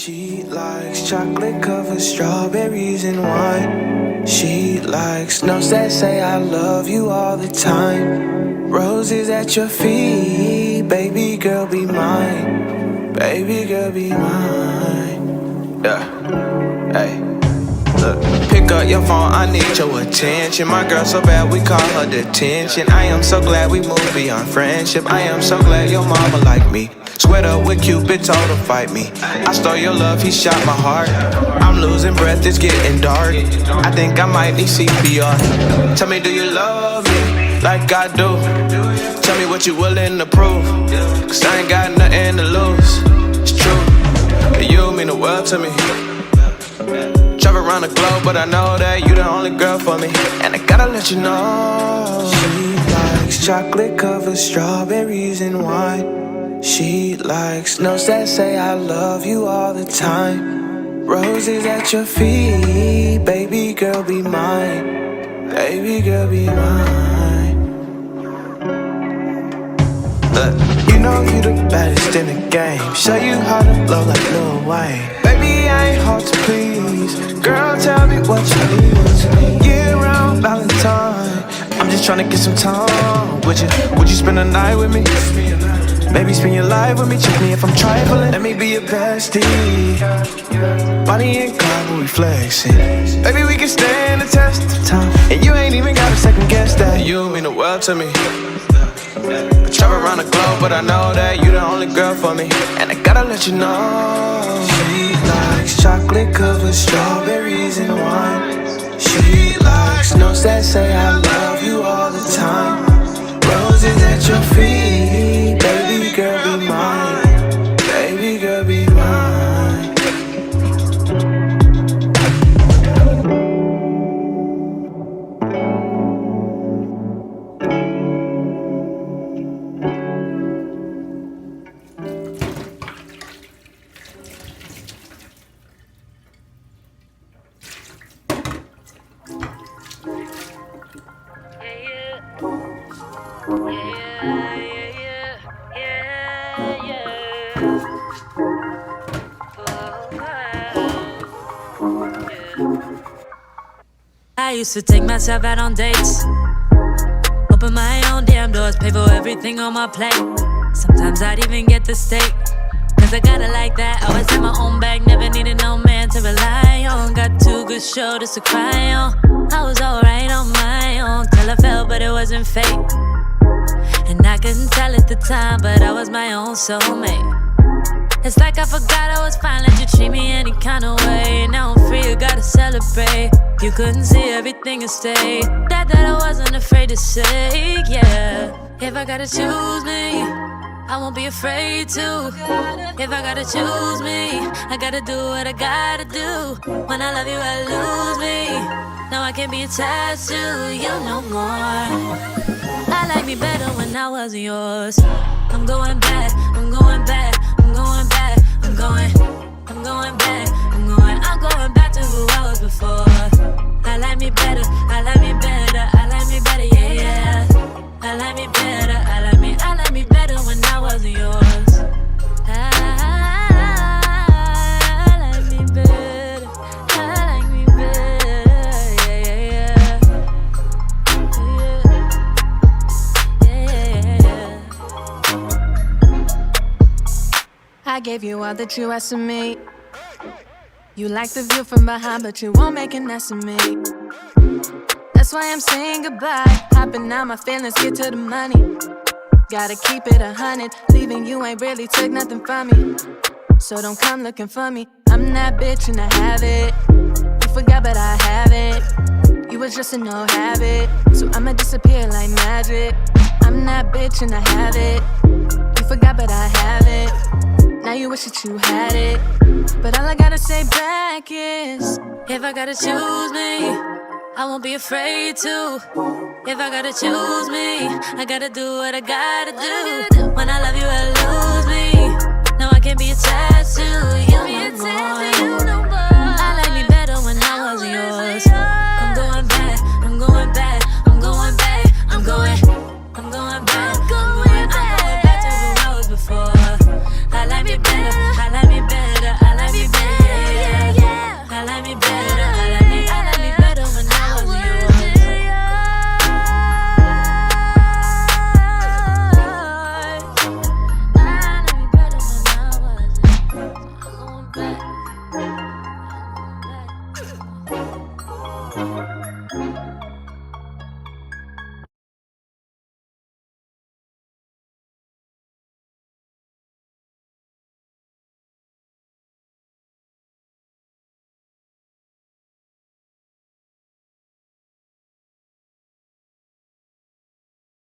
She likes chocolate covered strawberries and wine. She likes notes that say I love you all the time. Roses at your feet, baby girl be mine. Baby girl be mine. Yeah, hey. Look, pick up your phone, I need your attention. My girl so bad we call her detention. I am so glad we moved beyond friendship. I am so glad your mama like me. Sweat up with Cupid, told her fight me. I stole your love, he shot my heart. I'm losing breath, it's getting dark. I think I might need CPR. Tell me, do you love me like I do? Tell me what you willing to prove, cause I ain't got nothing to lose. It's true, you mean the world to me. Travel around the globe, but I know that you the only girl for me. And I gotta let you know, she likes chocolate covered strawberries and wine. She likes notes that say I love you all the time. Roses at your feet, baby girl be mine. Baby girl be mine. Look, you know you the baddest in the game. Show you how to love like Lil Wayne. Baby, I ain't hard to please. Girl, tell me what you need. Year-round Valentine, I'm just tryna get some time with you. Would you spend the night with me? Maybe spend your life with me. Check me if I'm trifling. Let me be your bestie. Bonnie and Clyde when we flexing. Baby, we can stand the test of time. And you ain't even gotta second guess that. You mean the world to me. I travel around the globe, but I know that you the only girl for me. And I gotta let you know, she likes chocolate covered strawberries and wine. She likes notes that say I love you all the time. Roses at your feet, baby girl be mine. Baby girl be mine. I used to take myself out on dates, open my own damn doors, pay for everything on my plate. Sometimes I'd even get the steak, cause I got it like that. Always had my own bag, never needed no man to rely on. Got two good shoulders to cry on. I was alright on my own, till I fell but it wasn't fate. And I couldn't tell at the time, but I was my own soulmate. It's like I forgot I was fine, let you treat me any kind of way. Now I'm free, you gotta celebrate. You couldn't see everything and stay. That I wasn't afraid to say, yeah. If I gotta choose me, I won't be afraid to. If I gotta choose me, I gotta do what I gotta do. When I love you, I lose me. Now I can't be attached to you no more. I like me better when I wasn't yours. I'm going back, I'm going back, I'm going back, I'm going back, I'm going back to who I was before. I like me better, I like me better, I like me better, yeah, yeah. I like me better, I like me better when I wasn't yours. I like me better, I like me better, yeah, yeah, yeah. I gave you all that you asked of me. You like the view from behind, but you won't make an ass of me. That's why I'm saying goodbye. Hopping out my feelings, get to the money. Gotta keep it 100. Leaving you ain't really took nothing from me. So don't come looking for me. I'm that bitch and I have it. You forgot but I have it. You was just a no habit, so I'ma disappear like magic. I'm that bitch and I have it. You forgot but I have it. Now you wish that you had it. But all I gotta say back is, if I gotta choose me, I won't be afraid to. If I gotta choose me, I gotta do what I gotta do. When I love you, I lose me. No, I can't be attached to you no more.